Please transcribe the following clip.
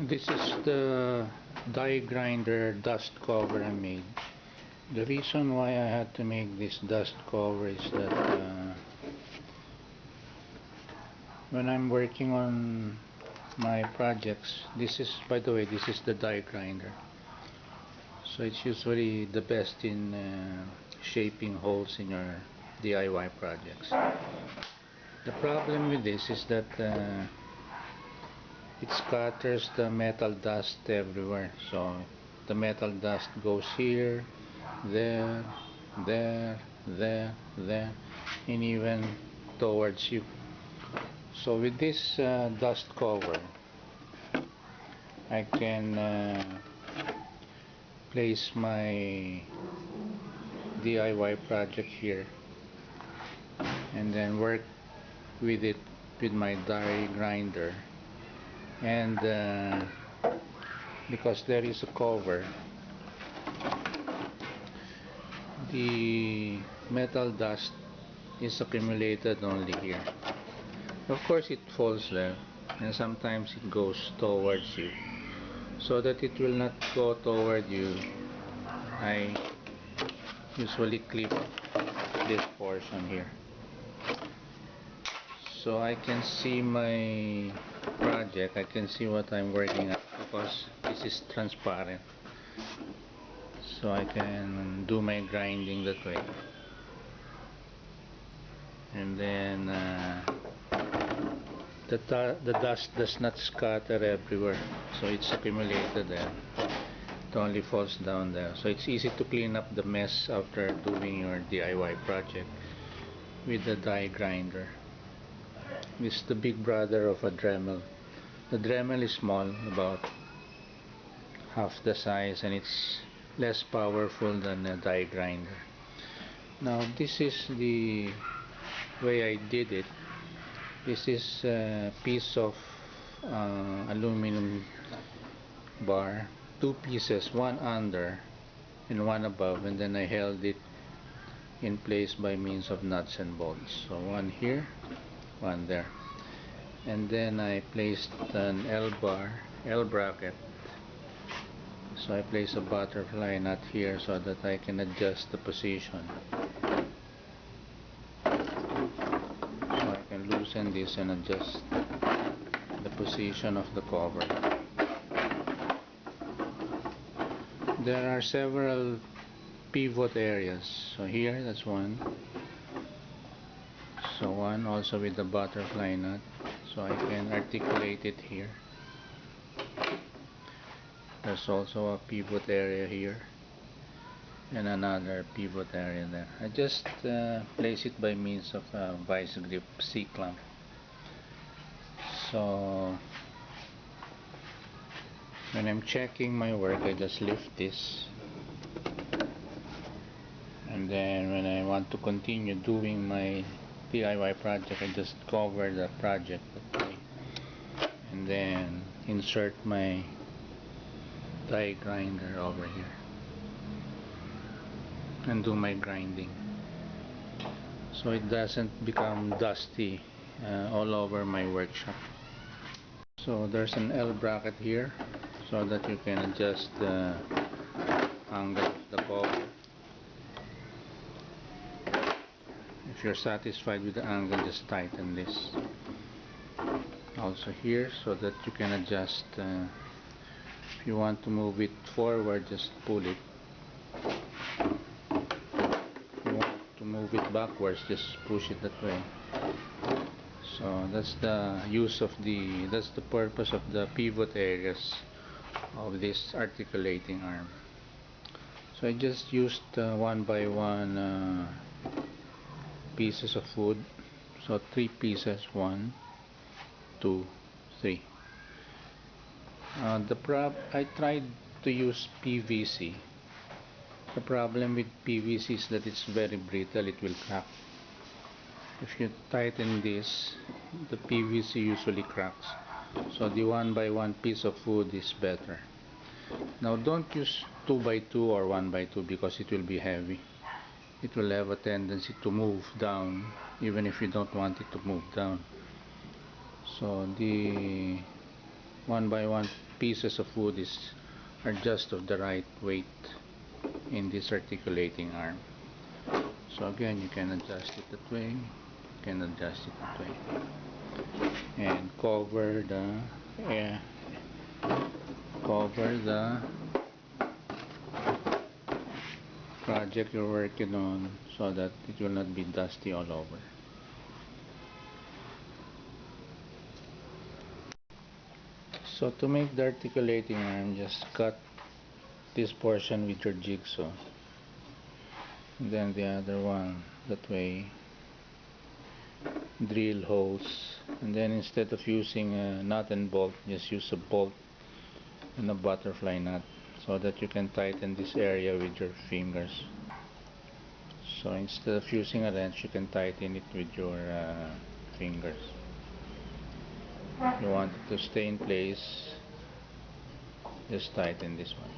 This is the die grinder dust cover I made. The reason why I had to make this dust cover is that when I'm working on my projects, this is, by the way, this is the die grinder. So it's usually the best in shaping holes in your DIY projects. The problem with this is that it scatters the metal dust everywhere. So the metal dust goes here, there, there, and even towards you. So with this dust cover, I can place my DIY project here and then work with it with my die grinder. And because there is a cover, the metal dust is accumulated only here. Of course it falls there, and sometimes it goes towards you. So that it will not go toward you, I usually clip this portion here, so I can see my project, I can see what I'm working at, because this is transparent, so I can do my grinding that way. And then the dust does not scatter everywhere, so it's accumulated there. It only falls down there, so it's easy to clean up the mess after doing your DIY project with the die grinder. This is the big brother of a Dremel. The Dremel is small, about half the size, and it's less powerful than a die grinder. Now this is the way I did it. This is a piece of aluminum bar, two pieces, one under and one above, and then I held it in place by means of nuts and bolts. So one here, one there, and then I placed an L bracket. So I place a butterfly nut here so that I can adjust the position. So I can loosen this and adjust the position of the cover. There are several pivot areas. So here, that's one. So one also with the butterfly nut. So I can articulate it here. There's also a pivot area here and another pivot area there. I just place it by means of a vice grip C-clamp. So when I'm checking my work, I just lift this, and then when I want to continue doing my DIY project, I just cover the project that way, and then insert my die grinder over here and do my grinding, so it doesn't become dusty all over my workshop. So there's an L bracket here so that you can adjust the angle of the cover. If you're satisfied with the angle, just tighten this. Also here, so that you can adjust. If you want to move it forward, just pull it. If you want to move it backwards, just push it that way. So that's the that's the purpose of the pivot areas of this articulating arm. So I just used one by one pieces of wood. So 3 pieces, 1, 2, 3. I tried to use PVC. The problem with PVC is that it's very brittle, it will crack. If you tighten this, the PVC usually cracks. So the 1 by 1 piece of wood is better. Now don't use 2 by 2 or 1 by 2 because it will be heavy. It will have a tendency to move down even if you don't want it to move down. So the 1 by 1 pieces of wood are just of the right weight in this articulating arm. So again, you can adjust it that way, you can adjust it that way, and cover the project you're working on so that it will not be dusty all over. So to make the articulating arm, just cut this portion with your jigsaw, and then the other one that way, drill holes, and then instead of using a nut and bolt, just use a bolt and a butterfly knot so that you can tighten this area with your fingers. So instead of using a wrench, you can tighten it with your fingers. If you want it to stay in place, just tighten this one.